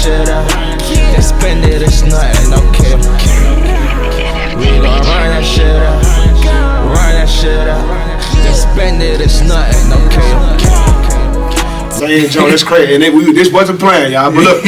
shit up. Then spend it, it's nothing, okay. We gon' run that shit up. Run that shit up. Then spend it, it's nothing, okay. Man, Joe, that's crazy. And this wasn't planned, y'all. But look,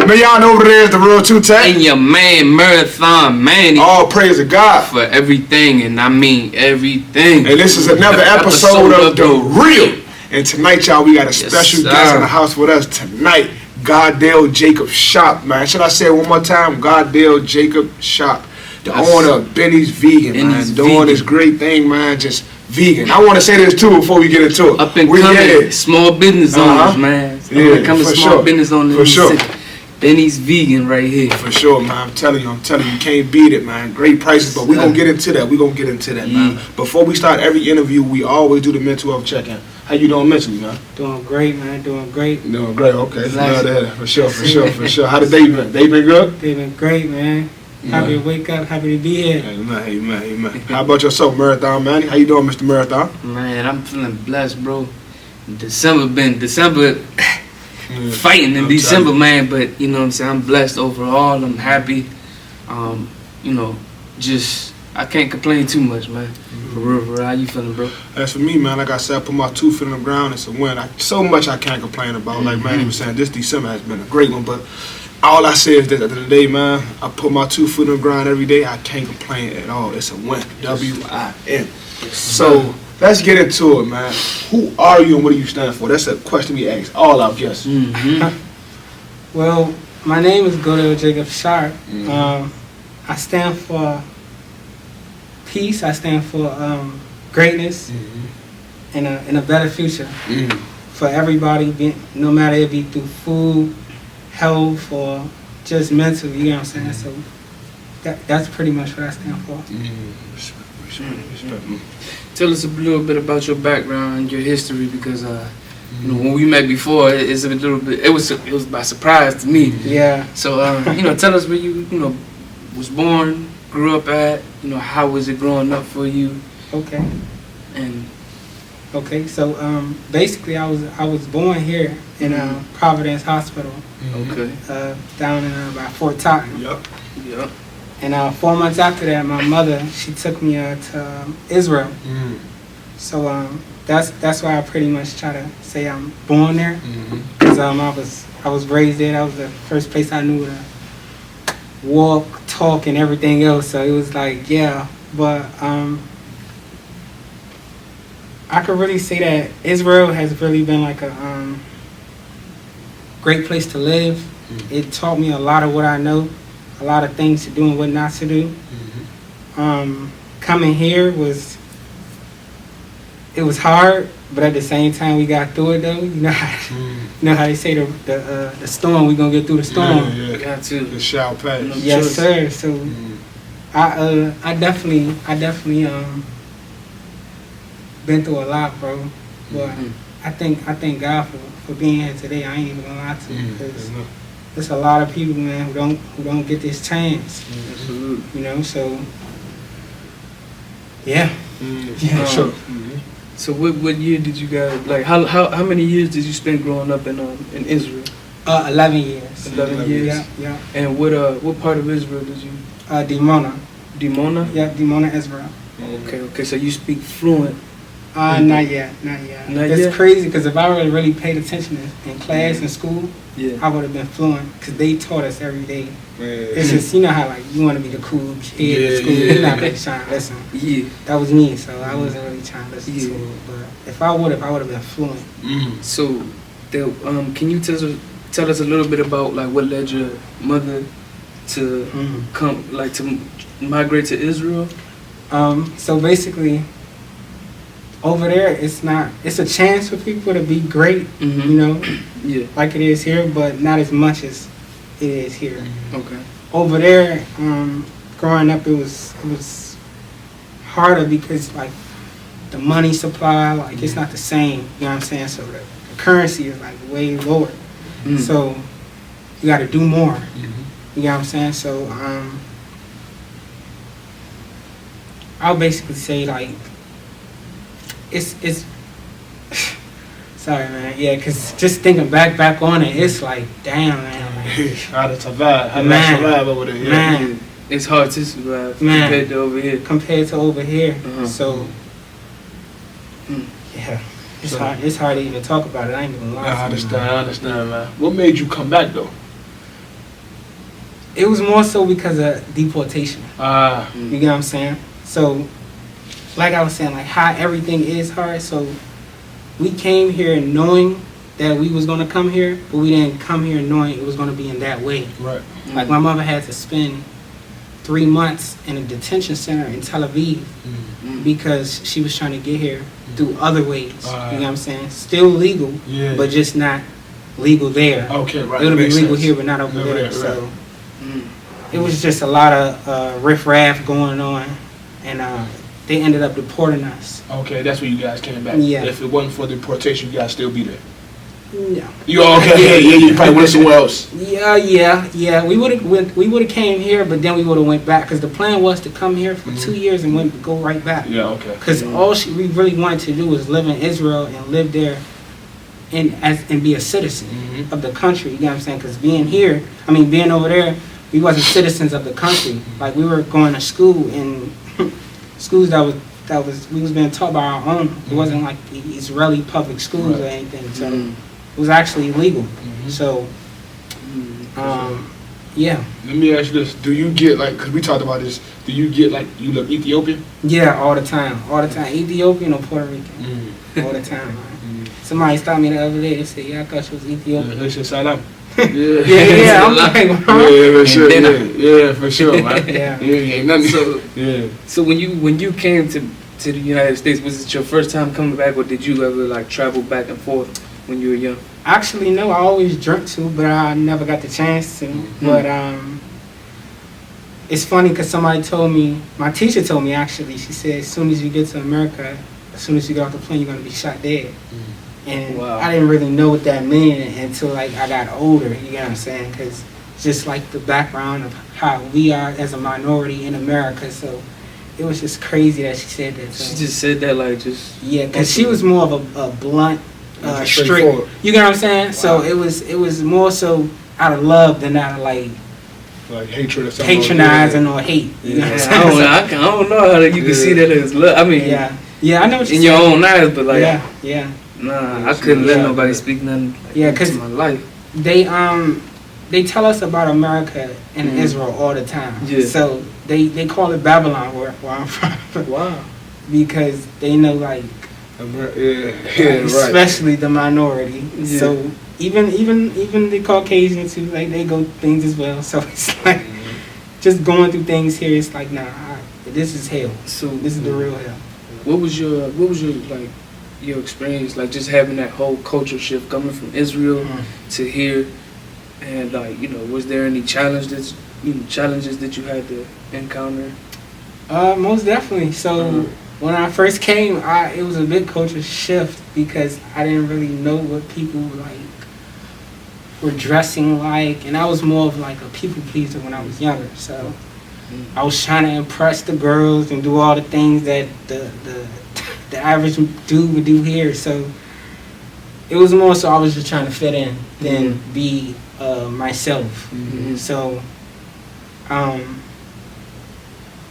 man, y'all know what it is, the Real 2 Tech. And your man, Marathon Manny. All praise to God. For everything, and I mean everything. And this is another episode of The Real. And tonight, y'all, we got a special guest in the house with us tonight. Goddale Jacob Shop, man. Should I say it one more time? Goddale Jacob Shop. The owner of Beny's Vegan, man. Doing this great thing, man. Just vegan. I want to say this too before we get into it. Up and coming, small business owners, man. Yeah, coming for small sure. business owners. For sure. Beny's Vegan right here. For sure, man. I'm telling you, you can't beat it, man. Great prices, but we're going to get into that. Man. Before we start every interview, we always do the mental health check-in. How you doing mentally, man? Doing great, man. Doing great. Doing great, okay. For sure. How the day been? Day been good? Day been great, man. Happy to wake up, happy to be here. Amen. How about yourself, Marathon Manny? How you doing, Mr. Marathon? Man, I'm feeling blessed, bro. December fighting in December, man, but you know what I'm saying, I'm blessed overall. I'm happy. You know, just I can't complain too much, man. For real, how you feeling, bro? As for me, man, like I said, I put my 2 feet on the ground. It's a win. So much I can't complain about. Like Manny was saying, this December has been a great one, but all I say is that at the end of the day, man, I put my 2 feet on the ground every day. I can't complain at all. It's a win. W-I-N. So let's get into it, man. Who are you and what do you stand for? That's a question we ask all our guests. Well, my name is Goddale Jacob Sharp. I stand for peace. I stand for greatness and a better future for everybody, no matter if it be through food, health, or just mental. You know what I'm saying? So that's pretty much what I stand for. Respect. Tell us a little bit about your background and your history, because you know, when we met before, it's a little bit. It was by surprise to me. Yeah. So you know, tell us where you was born, grew up at. You know, how was it growing up for you? Okay. And so basically, I was born here in Providence Hospital. Okay. Down in by Fort Totten. Yep. And 4 months after that, my mother, she took me to Israel. So that's why I pretty much try to say I'm born there, because I was raised there. That was the first place I knew to walk, talk, and everything else. So it was like, yeah. But I could really say that Israel has really been like a great place to live. It taught me a lot of what I know, a lot of things to do and what not to do. Coming here was hard, but at the same time we got through it though. You know how they say the storm, we gonna get through the storm. Yeah. got to. It shall pass. Yes, sir. So I definitely been through a lot, bro. But I thank God for being here today. I ain't even gonna lie to you, because there's a lot of people, man, who don't get this chance. Absolutely. You know, so yeah. Yeah, sure. So what year did you guys, like, how many years did you spend growing up in Israel? 11 years. 11 years. Yeah. And what part of Israel did you? Dimona. Dimona? Yeah, Dimona, Israel. Okay. So you speak fluent? Not yet. It's crazy, because if I really paid attention in class and school, I would have been fluent, because they taught us every day. It's just, you know how like you want to be the cool kid in school, you're not really trying to listen. Yeah. That was me, so I wasn't really trying to listen to it. But if I would have been fluent. So, can you tell us a little bit about like what led your mother to to migrate to Israel? So basically, over there, it's a chance for people to be great, you know, like it is here, but not as much as it is here. Okay. Over there, growing up, it was harder, because like the money supply, like it's not the same. You know what I'm saying? So the currency is like way lower. So you got to do more. You know what I'm saying? So I'll basically say like it's sorry, man. Yeah, because just thinking back on it, it's like, damn, man. How to survive? How to survive over there? Yeah. Man, It's hard to survive Man. compared to over here. compared to over here. Uh-huh. So, yeah, it's So- hard. It's hard to even talk about it. I ain't even lying. I understand, man. What made you come back though? It was more so because of deportation. You get what I'm saying? So, like I was saying, like how everything is hard. So, we came here knowing that we was gonna come here, but we didn't come here knowing it was gonna be in that way. Right. Like my mother had to spend 3 months in a detention center in Tel Aviv because she was trying to get here through other ways. You know what I'm saying? Still legal, Yeah. but just not legal there. Okay, right. It'll be Makes legal sense. here, but not over Over there. there, So it was just a lot of riff-raff going on, and they ended up deporting us. Okay, that's when you guys came back. Yeah. If it wasn't for deportation, you guys still be there. No. You okay? Yeah, you probably went somewhere else. Yeah. We would have came here, but then we would have went back because the plan was to come here for 2 years and go right back. Yeah, okay. Because all we really wanted to do was live in Israel and live there, and be a citizen of the country. You know what I'm saying? Because being over there, we wasn't citizens of the country. Like we were going to school in schools that was we was being taught by our own. It wasn't like the Israeli public schools or anything. So it was actually illegal. So yeah. Let me ask you this: do you get because we talked about this? Do you get you look Ethiopian? Yeah, all the time. Ethiopian or Puerto Rican, all the time. Man. Somebody stopped me the other day. They said, "Yeah, I thought you was Ethiopian." They should sign up. Yeah. I'm like, Yeah, for sure. Yeah, for sure, man. Yeah. Ain't nothing. So, yeah. So when you came to the United States, was it your first time coming back, or did you ever travel back and forth when you were young? Actually, no. I always dreamt to, but I never got the chance to. But it's funny because somebody told me, my teacher told me actually, she said, as soon as you get to America, as soon as you get off the plane, you're going to be shot dead. And I didn't really know what that meant until I got older, you get what I'm saying? Because just the background of how we are as a minority in America, so it was just crazy that she said that. So. She just said that Yeah, because she was more of a blunt, strict. You get what I'm saying? Wow. So it was more so out of love than out of hatred or something. Patronizing or hate. You know what I'm saying? I don't know how you can see that as love. I mean, yeah, I know what you're in your own eyes, but yeah. Nah, I couldn't let nobody speak nothing into my life. They tell us about America and Israel all the time. Yeah. So they call it Babylon where I'm from. Wow. Because they know especially the minority. Yeah. So even the Caucasians too, they go things as well. So it's just going through things here. It's this is hell. So this is the real hell. What was your your experience just having that whole culture shift coming from Israel to here, and was there any challenges that you had to encounter? Most definitely. So when I first came, it was a big culture shift because I didn't really know what people were dressing like, and I was more of a people pleaser when I was younger. So I was trying to impress the girls and do all the things that the average dude would do here. So it was more so I was just trying to fit in than be myself. So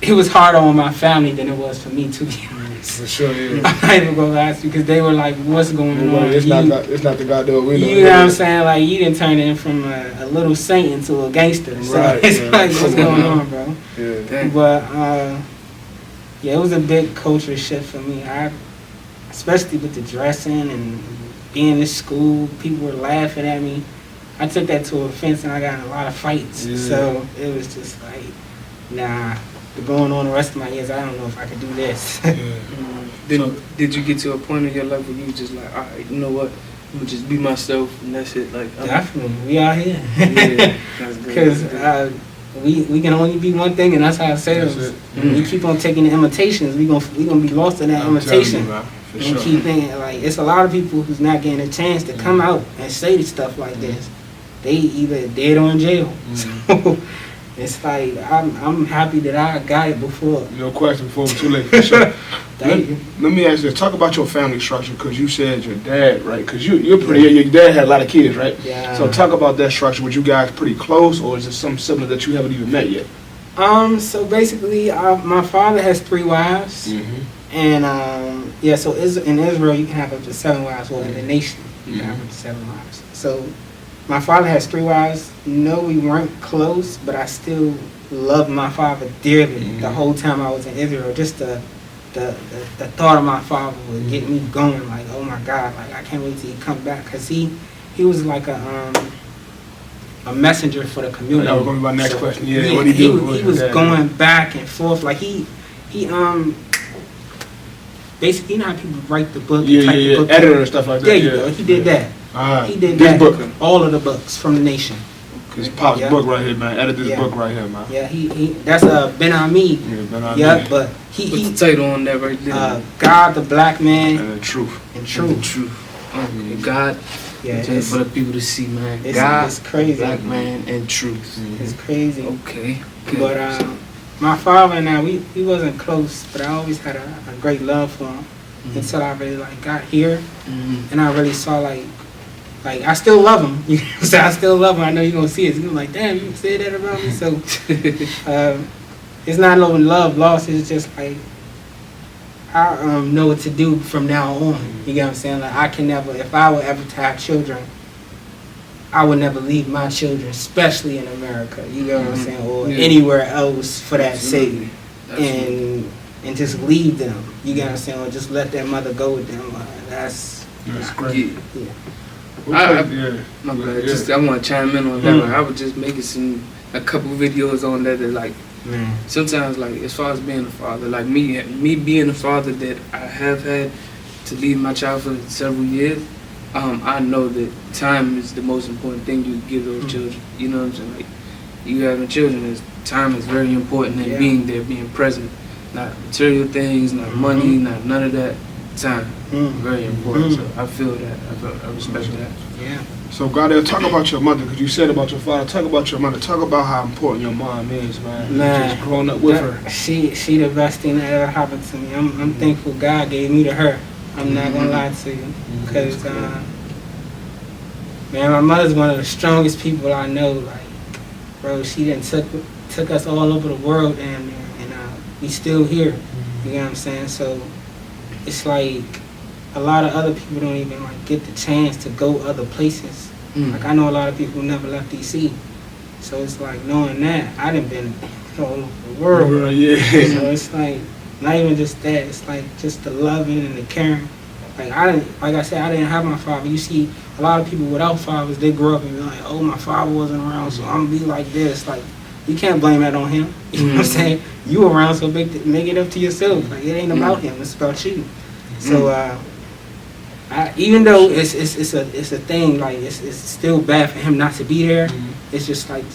it was harder on my family than it was for me, to be honest. For sure, yeah. I'm not even gonna lie to you because they were like, "What's going on?" It's not the God that we know. You know what I'm saying? You didn't turn in from a little saint into a gangster. So it's what's going on, bro? Yeah. But it was a big culture shift for me. Especially with the dressing and being in school, people were laughing at me. I took that to offense and I got in a lot of fights. Yeah. So it was just nah. Going on the rest of my years, I don't know if I could do this. Did you get to a point in your life where you was just all right, you know what, I'm gonna just be myself and that's it? Definitely, we out here. Yeah, because we can only be one thing, and that's ourselves. And we keep on taking the imitations, we gonna be lost in that imitation. And keep thinking it's a lot of people who's not getting a chance to come out and say stuff like this. They either dead or in jail. So it's like I'm happy that I got it before. No question before it's too late for sure. Thank you. Let me ask you, talk about your family structure, because you said your dad, right? Because you're pretty, your dad had a lot of kids, right? Yeah. So talk about that structure. Was you guys pretty close, or is it some sibling that you haven't even met yet? So basically, my father has 3 wives, and yeah. So in Israel, you can have up to 7 wives. Well, in the nation, you can have up to 7 wives. So my father has 3 wives. No, we weren't close, but I still loved my father dearly the whole time I was in Israel. Just the thought of my father would get me going. Like, oh my God, like I can't wait till he come back, because he was like a messenger for the community. That was going to be my next question. Yeah, he, what he do? He was going back and forth. Like he basically, you know how people write the book, type the book, editor and stuff like that. There you go. He did that. He did this that. book. All of the books from the nation. His pop's book right here, man. Edit this book right here, man. Yeah, he that's Beny. Yeah, but he What's the title on that right there? God, the Black Man, and the Truth. and Truth. The Truth. God. Yeah, Just for the people to see, man. it's God, crazy. Black Man, and Truth. It's crazy. Okay. But my father and I, we wasn't close, but I always had a great love for him until I really like got here, and I really saw like I still love him. You know what I'm saying? I still love him. I know you're gonna see it. You're gonna be like, damn, you said that about me. So it's not no love lost. It's just like I know what to do from now on. You get what I'm saying? Like I can never, if I were ever to have children, I would never leave my children, especially in America. You get what I'm saying? Or anywhere else for that sake, and just leave them. You get what I'm saying? Or just let their mother go with them. That's great. Yeah. My bad. Just I want to chime in on that. Like, I was just making a couple videos on that. That like sometimes, like as far as being a father, like me being a father that I have had to leave my child for several years. I know that time is the most important thing you give those children. You know what I'm saying? Like you having children, time is very important, and being there, being present, not material things, not money, not none of that. Time, very important. So I feel that. I respect that. Yeah. So Gardell, talk about your mother, because you said about your father. Talk about your mother. Talk about how important your mom is, man. Just growing up with her. She the best thing that ever happened to me. I'm thankful God gave me to her. I'm not gonna lie to you, because man, my mother's one of the strongest people I know. Like, bro, she done took us all over the world, and we still here. You know what I'm saying? So it's like a lot of other people don't even like get the chance to go other places. Like I know a lot of people who never left DC. So it's like knowing that I done been all over the world. So it's like not even just that. It's like just the loving and the caring. Like I said, I didn't have my father. You see, a lot of people without fathers, they grow up and be like, oh, my father wasn't around, so I'm gonna be like this. Like you can't blame that on him. You know what I'm saying? You around, so make it up to yourself. Like it ain't about him. It's about you. So even though it's a thing, like it's still bad for him not to be there. It's just like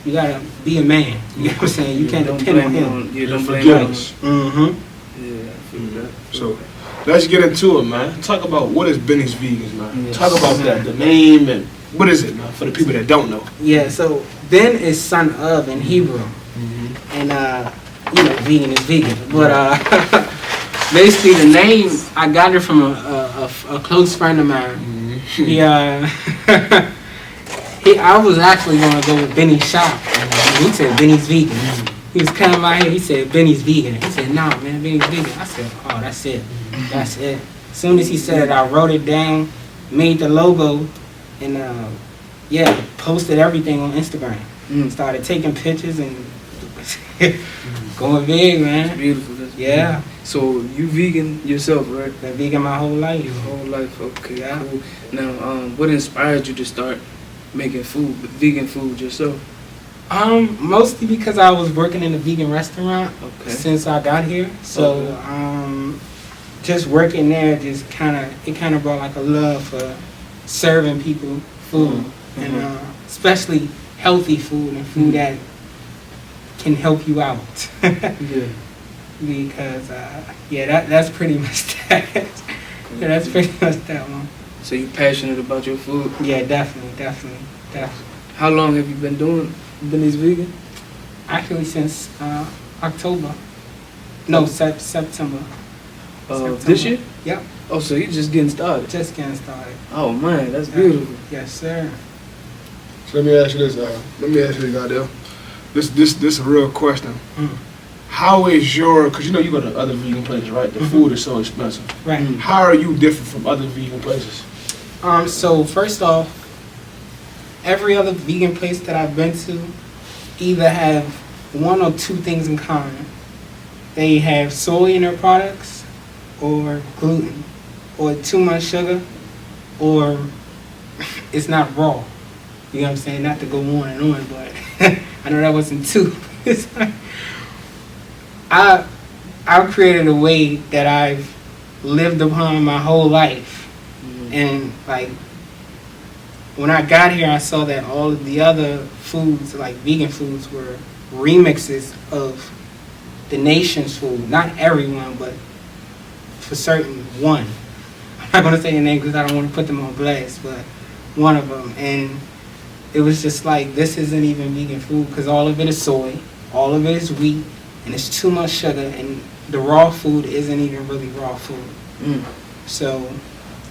you gotta be a man. You know what I'm saying? You can't depend on him. You don't blame him. Yeah, I feel that. So let's get into it, man. Talk about what is Beny's Vegans, man. Yes. Talk about that, the name, and what is it, man, for the people that don't know. Yeah, so Ben is son of in Hebrew, and vegan is vegan. But basically, the name I got it from a close friend of mine. I was actually gonna go with Beny's shop. He said Beny's vegan. He was coming by here. He said Beny's vegan. He said, "Nah, man, Beny's vegan." I said, "Oh, that's it. That's it." As soon as he said it, I wrote it down, made the logo, and posted everything on Instagram. Started taking pictures and going big, man. That's beautiful. That's Yeah. beautiful. So you vegan yourself, right? Been vegan my whole life. Your whole life. Okay, cool. Now, what inspired you to start making vegan food yourself? Mostly because I was working in a vegan restaurant since I got here. So, just working there just kind of brought like a love for serving people food, and especially healthy food and food that can help you out. Because that's pretty much that. Yeah, that's pretty much that one. So you passionate about your food? Yeah, definitely. How long have you been doing Beny's vegan? Actually, since October. No, September. This year? Yep. Oh, so you just getting started? Just getting started. Oh man, that's beautiful. Yes, sir. So let me ask you this, Goddell. This is a real question. How is your, because you go to other vegan places, right? The food is so expensive. Right. How are you different from other vegan places? So first off, every other vegan place that I've been to either have one or two things in common. They have soy in their products, or gluten, or too much sugar, or it's not raw. You know what I'm saying? Not to go on and on, but I know that wasn't too. I've created a way that I've lived upon my whole life. And like when I got here, I saw that all of the other foods, like vegan foods, were remixes of the nation's food. Not everyone, but for certain one. I'm not going to say the name because I don't want to put them on blast, but one of them. And it was just like, this isn't even vegan food because all of it is soy, all of it is wheat, and it's too much sugar, and the raw food isn't even really raw food. So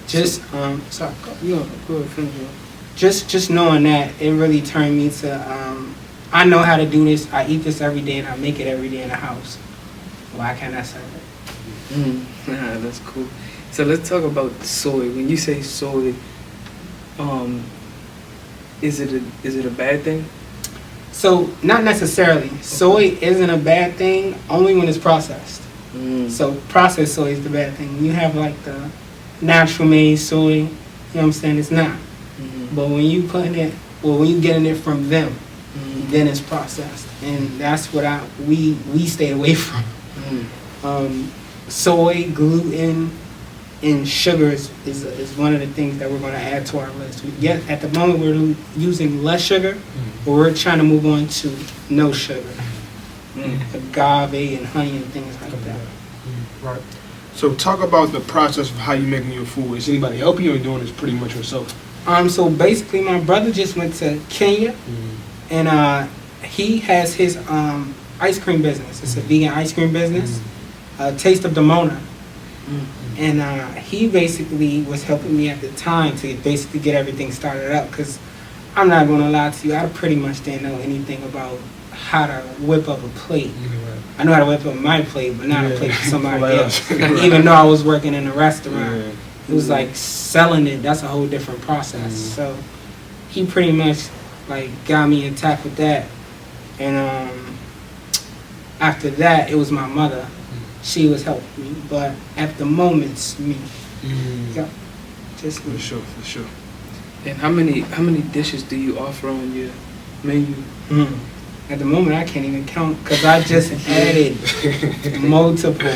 just sorry, Go ahead, finish up. just knowing that, it really turned me to I know how to do this. I eat this every day and I make it every day in the house. Why can't I serve it? That's cool. So let's talk about soy. When you say soy, is it a bad thing? So not necessarily. Soy isn't a bad thing only when it's processed. So processed soy is the bad thing. When you have like the natural made soy, you know what I'm saying, it's not. But when you putting it, or when you getting it from them, then it's processed, and that's what we stay away from. Soy, gluten, and sugars is one of the things that we're going to add to our list. At the moment we're using less sugar, but we're trying to move on to no sugar, agave and honey and things like that. Right. So talk about the process of how you making your food. Is anybody helping you, or doing this pretty much yourself? So basically, my brother just went to Kenya, and he has his ice cream business. It's a vegan ice cream business, Taste of Demona. And he basically was helping me at the time to basically get everything started up, because I'm not going to lie to you, I pretty much didn't know anything about how to whip up a plate. I know how to whip up my plate, but not a plate for somebody else. Even though I was working in a restaurant, it was like selling it, that's a whole different process. So he pretty much like got me intact with that. And after that, it was my mother. She was helping me, but at the moment, it's me. Yep. Just me. For sure. And how many dishes do you offer on your menu? At the moment, I can't even count because I just added multiple.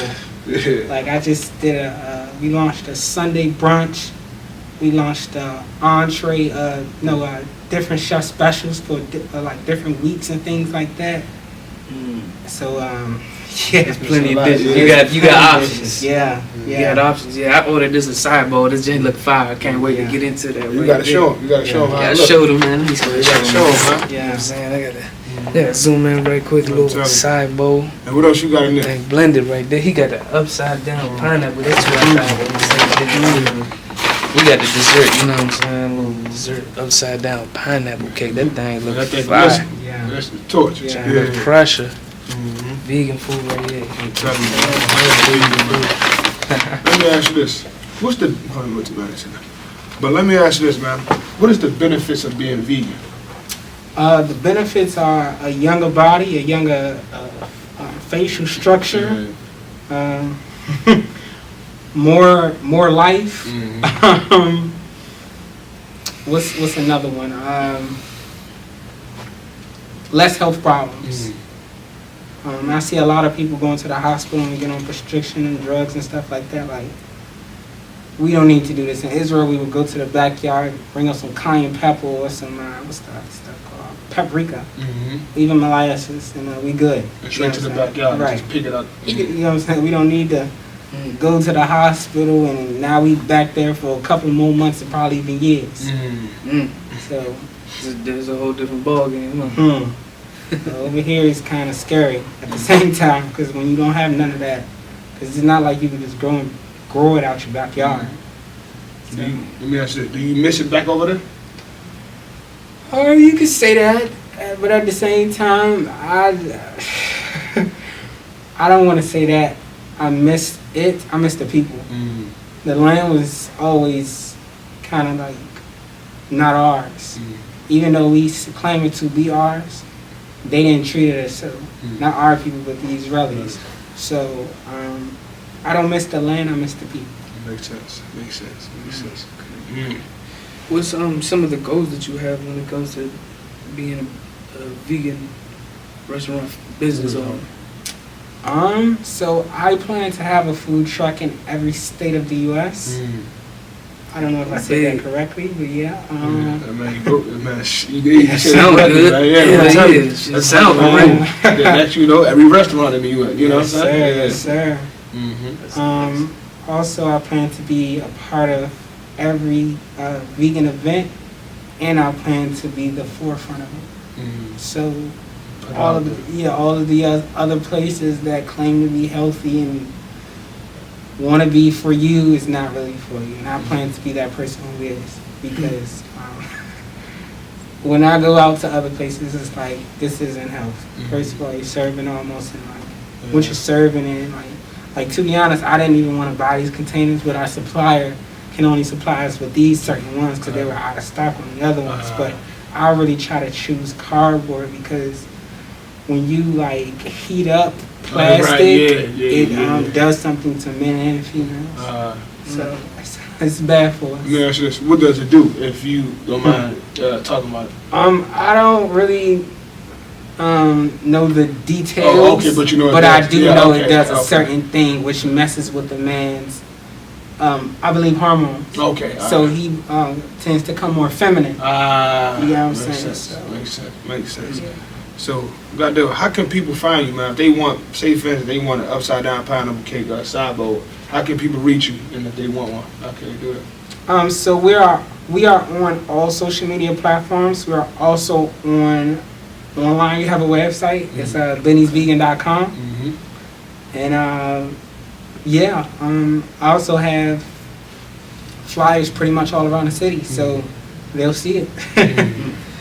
Like I just did we launched a Sunday brunch. We launched entree, different chef specials for like different weeks and things like that. So yeah, there's plenty of dishes. You got options. Yeah. You got options. Yeah, I ordered this a sideboard. This just look fire. I can't wait to get into that. You gotta show them. You gotta show them how it look. Show them, man. You gotta show them, man. You know what I'm saying? I gotta zoom in right quick. Little side bowl. And what else you got in there? Like blended right there. He got the upside down pineapple. That's what I thought. We got the dessert. You know what I'm saying? A little dessert upside down pineapple cake. That thing look fire. Yeah. That's the torch. Yeah. Pressure. Vegan food right here. I'm telling you. Let me ask you this. But let me ask you this, man. What is the benefits of being vegan? The benefits are a younger body, a younger facial structure, more life. What's another one? Less health problems. I see a lot of people going to the hospital and get on prescription and drugs and stuff like that. Like, we don't need to do this. In Israel, we would go to the backyard, bring up some cayenne pepper or some, what's that stuff called? Paprika. Even molasses, and we good. And straight to the backyard, right. Just pick it up. You know what I'm saying? We don't need to go to the hospital, and now we back there for a couple more months and probably even years. So there's a whole different ball game. Over here is kind of scary at the same time, because when you don't have none of that, because it's not like you can just grow it out your backyard. So, Let me ask you, do you miss it back over there? or you could say that, but at the same time, I don't want to say that I miss it. I miss the people. Mm. The land was always kind of like not ours. Mm. Even though we claim it to be ours, they didn't treat it as so. Mm. Not our people, but the Israelis. So I don't miss the land. I miss the people. Makes sense. Makes sense. Makes sense. What's some of the goals that you have when it comes to being a vegan restaurant business owner? So I plan to have a food truck in every state of the U.S. Mm. I don't know if I said that correctly, but yeah. Man, you That said sound that good. right? Yeah, I'm telling you. it is. It sounds great. That's, you know, every restaurant in the U.S., you know Yes, what I'm sir. saying? Yes, sir. Mm-hmm. Also, I plan to be a part of every vegan event, and I plan to be the forefront of it. Mm-hmm. So all of the other places that claim to be healthy and want to be for you is not really for you, and I plan to be that person who is, because when I go out to other places, it's like, this isn't health. First of all, you're serving almost in like what you're serving in, like to be honest, I didn't even want to buy these containers, but our supplier can only supply us with these certain ones because they were out of stock on the other ones. But I really try to choose cardboard, because when you like heat up plastic, it does something to men and females. So it's bad for us. Let me ask you this. What does it do, if you don't mind talking about it? I don't really know the details. Oh, okay, but you know it but does. I do know it does a certain thing which messes with the man's, I believe, hormones. Okay. So he tends to come more feminine. You know what I'm makes saying? sense. So, Makes sense. yeah. So, goddamn, how can people find you, man? If they want, say for instance, they want an upside down pineapple cake or a side bowl, how can people reach you? And if they want one, how can they do it? So we are on all social media platforms. We are also online. We have a website. It's benysvegan.com. Mm-hmm. And I also have flyers pretty much all around the city, so they'll see it.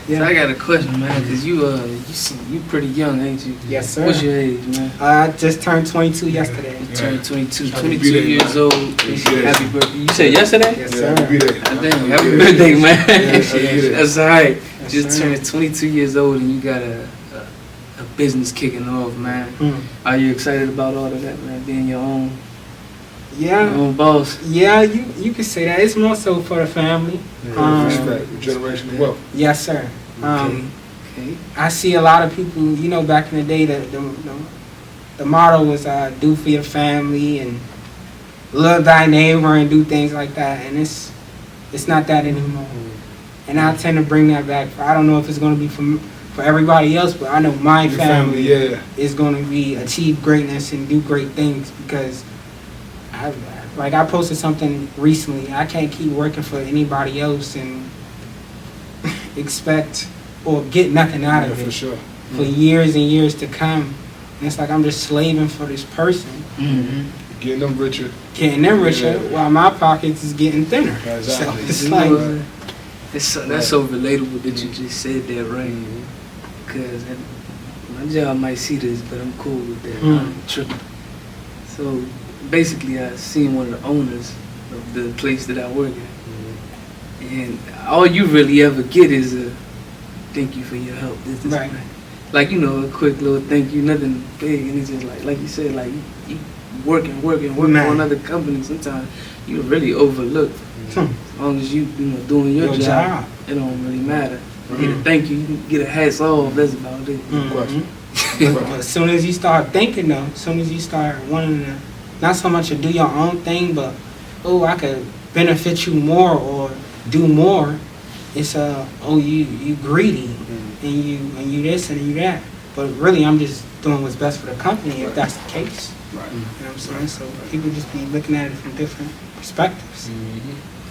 So I got a question, man, because you pretty young, ain't you? Yes, sir. What's your age, man? I just turned 22 yesterday. You turned 22. Happy 22 birthday, years man. old. Happy birthday. You said yesterday? Yes, Yeah, sir. happy birthday. Damn, happy birthday, man. birthday. That's all right. Yes, Just sir. turned 22 years old and you got a business kicking off, man. Are you excited about all of that, man? Being your own boss? Yeah, you could say that. It's more so for the family. Respect, generational wealth. Yes, sir. Okay. I see a lot of people, back in the day, the motto was do for your family and love thy neighbor and do things like that, and it's not that anymore. And I tend to bring that back. I don't know if it's going to be for everybody else, but I know my Your family yeah. is going to be achieve greatness and do great things, because I posted something recently. I can't keep working for anybody else and expect or get nothing out of it for sure. for years and years to come. And it's like I'm just slaving for this person, Getting them richer. while my pockets is getting thinner. Exactly. So it's You like, know, that's so relatable that you just said that, right? Because my job might see this, but I'm cool with that. I'm tripping. So basically, I seen one of the owners of the place that I work at, and all you really ever get is a thank you for your help. This, Right. that. Like, a quick little thank you, nothing big, and it's just like you said, like you working for another company. Sometimes you really overlooked. As long as you doing your job, it don't really matter. You get a thank you, you can get a hats off. That's about it. But as soon as you start thinking, though, as soon as you start wanting to, not so much to do your own thing, but I could benefit you more or do more. It's you greedy, and you this and you that. But really, I'm just doing what's best for the company, if that's the case. Right. You know what I'm saying? So people just be looking at it from different perspectives.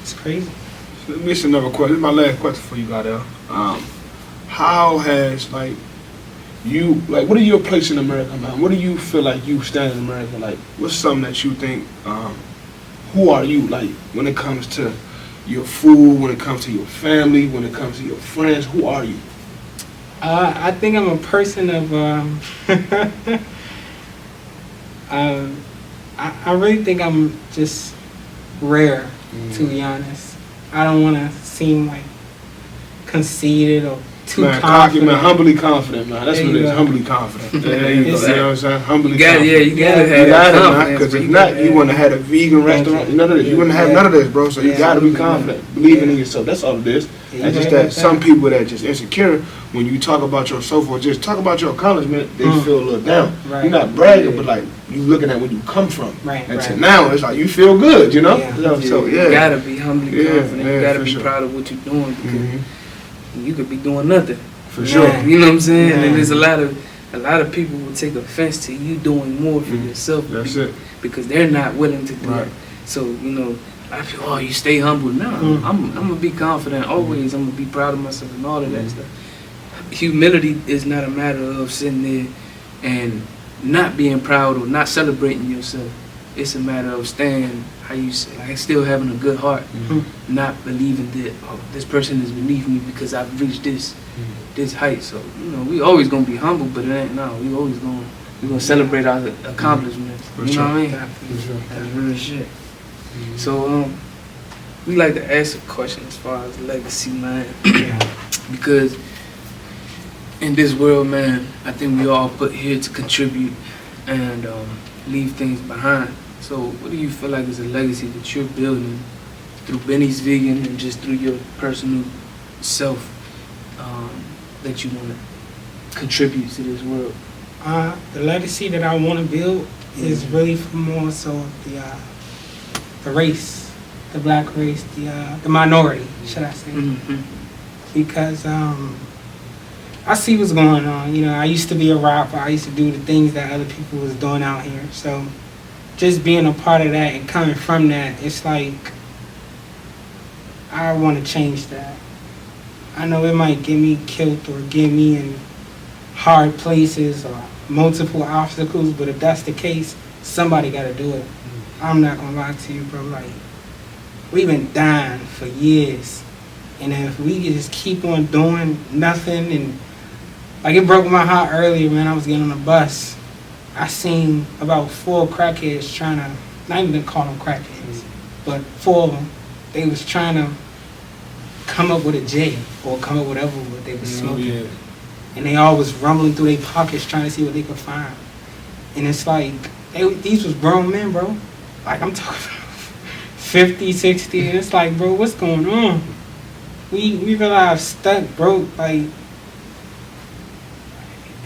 It's crazy. So let me ask another question. This is my last question for you, Goddell. How has you like, what are your place in America, man? What do you feel like you stand in America? Like, what's something that you think? Who are you, like, when it comes to your food, when it comes to your family, when it comes to your friends? Who are you? I think I'm a person of. I really think I'm just rare, to be honest. I don't want to seem like conceited or too confident. Man, humbly confident, man. That's what it is, humbly confident. There you go. You know what I'm saying? Humbly confident. Yeah, you gotta have confidence. Because if not, you wouldn't have had a vegan restaurant. None of this. You wouldn't have none of this, bro. So you gotta be confident, believing in yourself. That's all it is. It's just that some people that just insecure, when you talk about yourself or just talk about your accomplishment, they feel a little down. You're not bragging, but like you looking at where you come from. And to now, it's like you feel good, you know? So you gotta be humbly confident. You gotta be proud of what you're doing, because you could be doing nothing. For sure. You know what I'm saying? And there's a lot of people will take offense to you doing more for yourself. That's it. Because they're not willing to do it. So, you know, a lot of people, you stay humble. No, I'm gonna be confident always. I'm gonna be proud of myself and all of that stuff. Humility is not a matter of sitting there and not being proud or not celebrating yourself. It's a matter of staying, how you say, like still having a good heart, not believing that this person is beneath me because I've reached this height. So, you know, we always gonna be humble, but it ain't no. We always gonna celebrate our accomplishments. You know what I mean? That's real shit. So we like to ask a question as far as legacy, man. Because in this world, man, I think we all put here to contribute and leave things behind. So what do you feel like is a legacy that you're building through Beny's Vegan and just through your personal self that you want to contribute to this world? The legacy that I want to build is really for more so the race, the black race, the minority, should I say. Because I see what's going on. You know, I used to be a rapper. I used to do the things that other people was doing out here. So just being a part of that and coming from that, it's like I want to change that. I know it might get me killed or get me in hard places or multiple obstacles, but if that's the case, somebody got to do it. I'm not going to lie to you, bro. Like, we've been dying for years. And if we just keep on doing nothing, and like it broke my heart earlier, man. I was getting on a bus. I seen about 4 crackheads trying to, not even call them crackheads, but 4 of them, they was trying to come up with a J or come up with whatever they was smoking. And they all was rumbling through their pockets trying to see what they could find. And it's like, these was grown men, bro. Like, I'm talking 50, 60, and it's like, bro, what's going on? We really have stuck, bro. Like,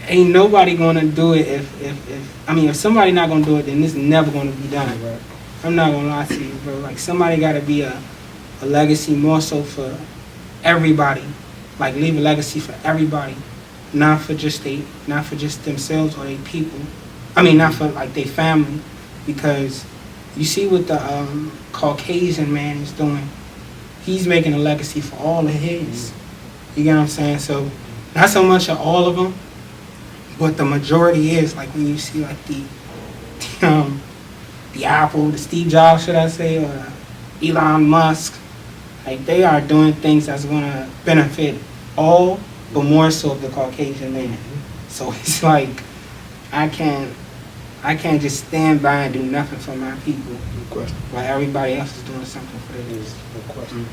ain't nobody gonna do it if somebody not gonna do it, then it's never gonna be done, bro. I'm not gonna lie to you, bro. Like, somebody gotta be a legacy more so for everybody. Like, leave a legacy for everybody, not for just themselves or their people. I mean, not for like their family, because you see what the Caucasian man is doing. He's making a legacy for all of his. You get what I'm saying? So, not so much of all of them, but the majority is, like when you see like the Apple, the Steve Jobs, should I say, or Elon Musk, like they are doing things that's gonna benefit all, but more so of the Caucasian man. So it's like I can't just stand by and do nothing for my people while everybody else is doing something for theirs. No question.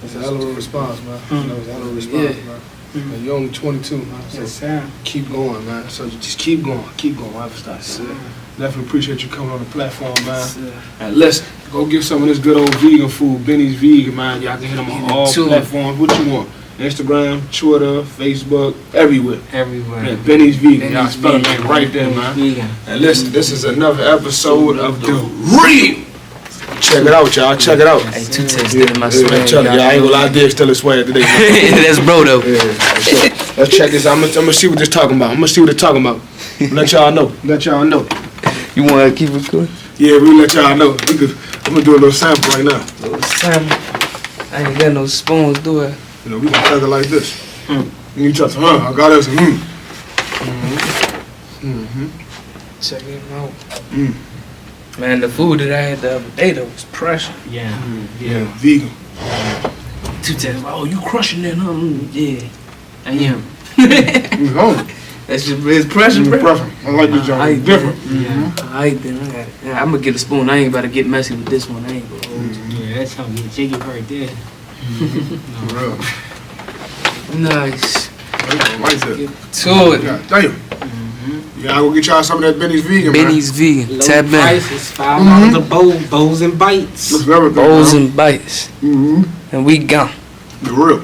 That's a hell of a response, man. It's a hell of a response, man. And you're only 22, man. So yes, sir. Keep going, man. So just keep going. Definitely appreciate you coming on the platform, man. And listen, go get some of this good old vegan food, Beny's Vegan, man. Y'all can hit them on all platforms. What you want? Instagram, Twitter, Facebook, everywhere. Everywhere. Yeah, Beny's Vegan. Y'all spell it right there, man. Vegan. And listen, this is another episode of The Real. Check it out, y'all. Check it out. Hey, 2 Tex in my swag. Y'all ain't gonna lie, Dig's still his swag today. That's bro, though. Let's check this out. I'm gonna see what this talking about. Let y'all know. You wanna keep it cool? Yeah, we'll let y'all know. I'm gonna do a little sample right now. I ain't got no spoons, do I? You know, we can check it like this. You touch, I got this. Check it out. Mm. Man, the food that I had the other day though was pressure. Yeah. Yeah, vegan. 2 times. Oh, you crushing that, huh? Yeah, I am. You hungry? That's just it's pressure, Mm, bro. pressure. I like this joint. It's different. Alright then, I got it. Yeah, I'm gonna get a spoon. I ain't about to get messy with this one. I ain't gonna hold you. Yeah, that's how we chicken right there. For real. Nice. Like that. Get to it. God damn. Yeah, I go get y'all some of that Benny's vegan, Benny's vegan. Low Tap in. prices, $5 a bowl, bowls and bites. man. That's everything, Bowls man. and bites. Mm-hmm. And we gone. For real.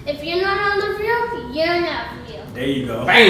If you're not on the field, you're not real. There you go. Bang.